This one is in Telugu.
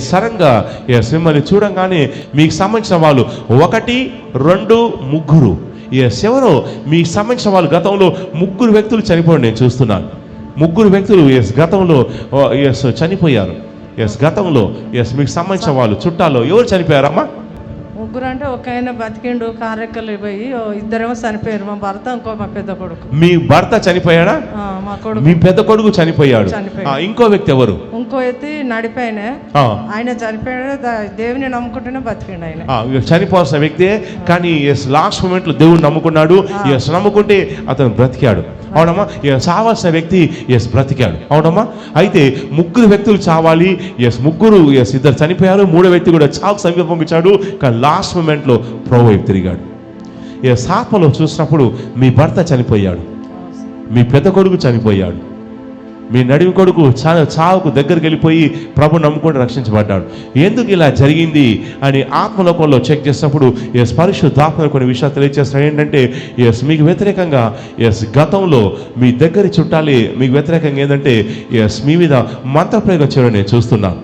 సడన్గా మిమ్మల్ని చూడంగానే మీకు సంబంధించిన వాళ్ళు 1, 2, 3 ఎవరో మీకు సంబంధించిన వాళ్ళు గతంలో 3 వ్యక్తులు చనిపోయి నేను చూస్తున్నాను. 3 వ్యక్తులు గతంలో చనిపోయారు. గతంలో మీకు సంబంధించిన వాళ్ళు చుట్టాలో ఎవరు చనిపోయారమ్మా? 3 అంటే ఒక ఆయన బతికిండు, కారెక్కలు పోయి, 2 చనిపోయారు. మా భర్త, మా పెద్ద కొడుకు. మీ భర్త చనిపోయాడా? మా కొడుకు, మీ పెద్ద కొడుకు చనిపోయాడు. ఇంకో వ్యక్తి ఎవరు? ఇంకో ఎత్తి నడిపాయన, ఆయన చనిపోయాడు. దేవుని నమ్ముకుంటేనే బతికిండు ఆయన. చనిపోవాల్సిన వ్యక్తే, కానీ లాస్ట్ మూమెంట్ లో దేవుని నమ్ముకున్నాడు. నమ్ముకుంటే అతను బ్రతికాడు. అవునమ్మా? చావాల్సిన వ్యక్తి బ్రతికాడు. అవునమ్మా? అయితే 3 వ్యక్తులు చావాలి. 3 2 చనిపోయారు. 3వ వ్యక్తి కూడా చావుకు సమీపించాడు. కానీ లాస్ట్ మూమెంట్ లో ప్రభువు తిరిగాడు. ఆత్మలో చూసినప్పుడు మీ భర్త చనిపోయాడు, మీ పెద్ద కొడుకు చనిపోయాడు, మీ నడిమి కొడుకు చావుకు దగ్గరికి వెళ్ళిపోయి ప్రభు నమ్ముకుంటూ రక్షించబడ్డాడు. ఎందుకు ఇలా జరిగింది అని ఆత్మలోకంలో చెక్ చేసినప్పుడు పరిశుద్ధాత్మ కొన్ని విషయాలు తెలియజేస్తాడు. ఏంటంటే మీకు వ్యతిరేకంగా గతంలో మీ దగ్గర చుట్టాలి మీకు వ్యతిరేకంగా ఏంటంటే మీ మీద మంత్రప్రయోగం చేయడం నేను చూస్తున్నాను.